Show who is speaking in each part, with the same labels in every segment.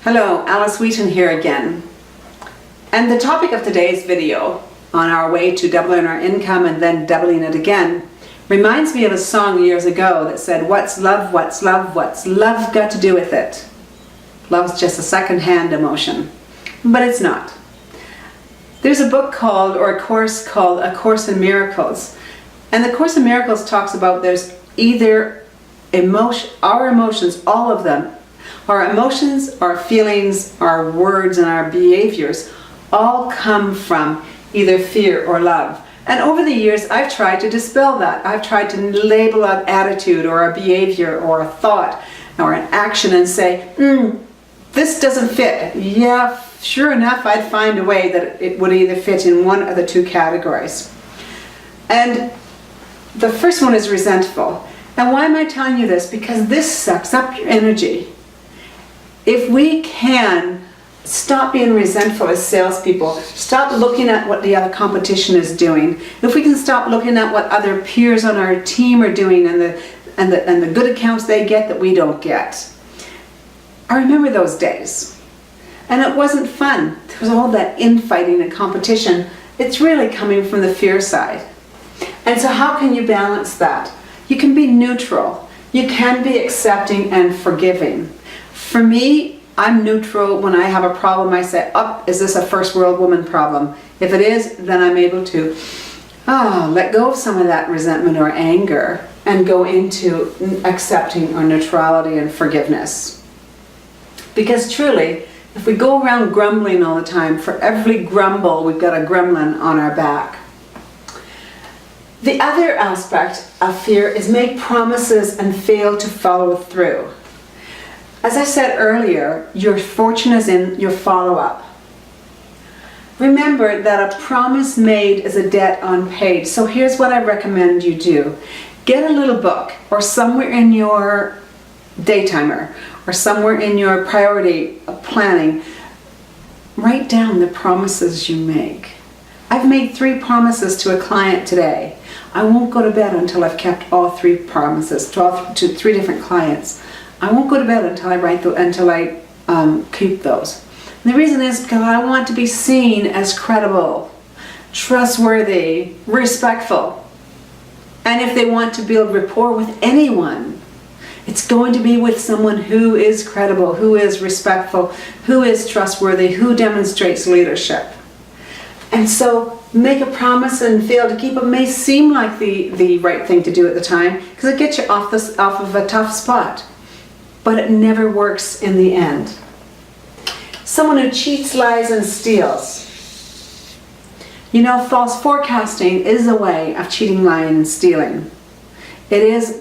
Speaker 1: Hello, Alice Wheaton here again. And the topic of today's video, on our way to doubling our income and then doubling it again, reminds me of a song years ago that said, "What's love, what's love, what's love got to do with it?" Love's just a second-hand emotion, but it's not. There's a book called, or a course called, A Course in Miracles. And the Course in Miracles talks about there's either our emotions, all of them, our emotions, our feelings, our words, and our behaviors all come from either fear or love. And over the years, I've tried to dispel that. I've tried to label an attitude or a behavior or a thought or an action and say, this doesn't fit. Yeah, sure enough, I'd find a way that it would either fit in one of the two categories. And the first one is resentful. And why am I telling you this? Because this sucks up your energy. If we can stop being resentful as salespeople, stop looking at what the other competition is doing, if we can stop looking at what other peers on our team are doing and the good accounts they get that we don't get. I remember those days. And it wasn't fun. There was all that infighting and competition. It's really coming from the fear side. And so how can you balance that? You can be neutral. You can be accepting and forgiving. For me, I'm neutral. When I have a problem, I say, is this a first world woman problem? If it is, then I'm able to let go of some of that resentment or anger and go into accepting or neutrality and forgiveness. Because truly, if we go around grumbling all the time, for every grumble, we've got a gremlin on our back. The other aspect of fear is make promises and fail to follow through. As I said earlier, your fortune is in your follow-up. Remember that a promise made is a debt unpaid. So here's what I recommend you do. Get a little book or somewhere in your daytimer or somewhere in your priority planning. Write down the promises you make. I've made 3 promises to a client today. I won't go to bed until I've kept all 3 promises to 3 different clients. I won't go to bed until I keep those. And the reason is because I want to be seen as credible, trustworthy, respectful. And if they want to build rapport with anyone, it's going to be with someone who is credible, who is respectful, who is trustworthy, who demonstrates leadership. And so make a promise and fail to keep it may seem like the right thing to do at the time because it gets you off of a tough spot. But it never works in the end. Someone who cheats, lies, and steals. You know, false forecasting is a way of cheating, lying, and stealing. It is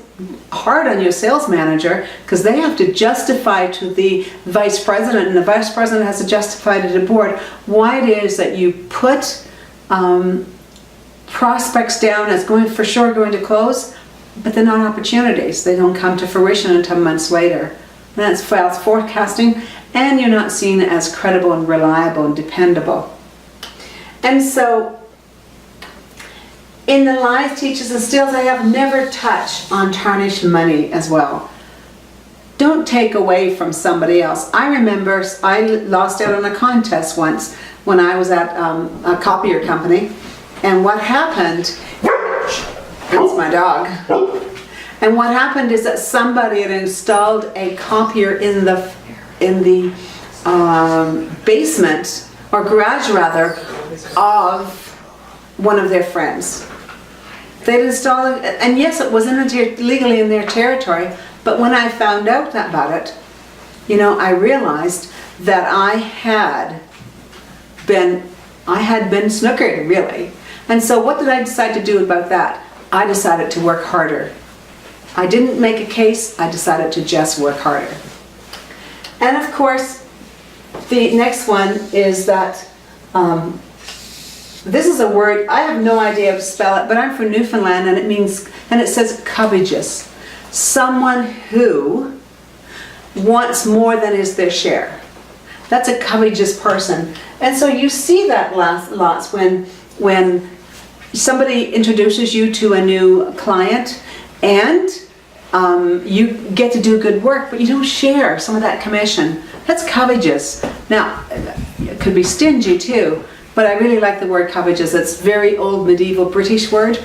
Speaker 1: hard on your sales manager because they have to justify to the vice president, and the vice president has to justify to the board why it is that you put prospects down as for sure going to close, but they're not opportunities. They don't come to fruition until months later. That's false forecasting, and you're not seen as credible and reliable and dependable. And so, in the lies, teaches, and steals, I have never touched on tarnished money as well. Don't take away from somebody else. I remember I lost out on a contest once when I was at a copier company, and what happened, it's my dog, and what happened is that somebody had installed a copier in the basement, or garage rather, of one of their friends. They'd installed it, and yes, it was legally in their territory, but when I found out about it, you know, I realized that I had been snookered, really. And so what did I decide to do about that? I decided to work harder. I didn't make a case, I decided to just work harder. And of course, the next one is that, this is a word, I have no idea how to spell it, but I'm from Newfoundland and it says covetous. Someone who wants more than is their share. That's a covetous person. And so you see that lots when somebody introduces you to a new client and you get to do good work, but you don't share some of that commission. That's covetous. Now, it could be stingy too, but I really like the word covetous. It's a very old medieval British word,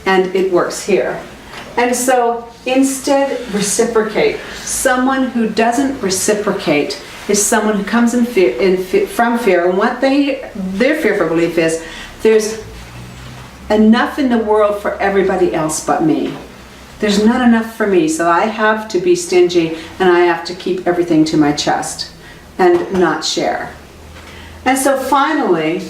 Speaker 1: and it works here. And so instead, reciprocate. Someone who doesn't reciprocate is someone who comes from fear, and what their fearful belief is, there's enough in the world for everybody else but me. There's not enough for me, so I have to be stingy and I have to keep everything to my chest and not share. And so finally,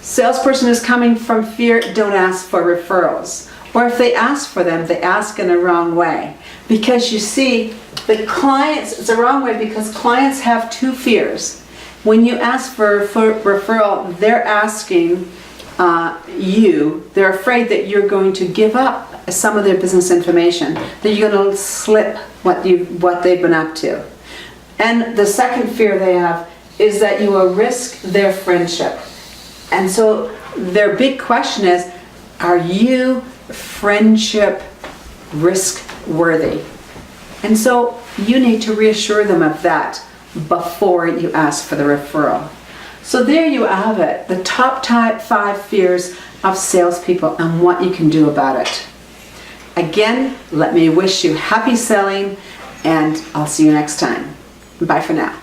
Speaker 1: salesperson is coming from fear, don't ask for referrals. Or if they ask for them, they ask in the wrong way. Because you see, the clients, it's the wrong way because clients have two fears. When you ask for referral, they're asking they're afraid that you're going to give up some of their business information, that you're going to slip what they've been up to. And the second fear they have is that you will risk their friendship. And so their big question is, are you friendship risk worthy? And so you need to reassure them of that before you ask for the referral. So there you have it, the top 5 fears of salespeople and what you can do about it. Again, let me wish you happy selling, and I'll see you next time. Bye for now.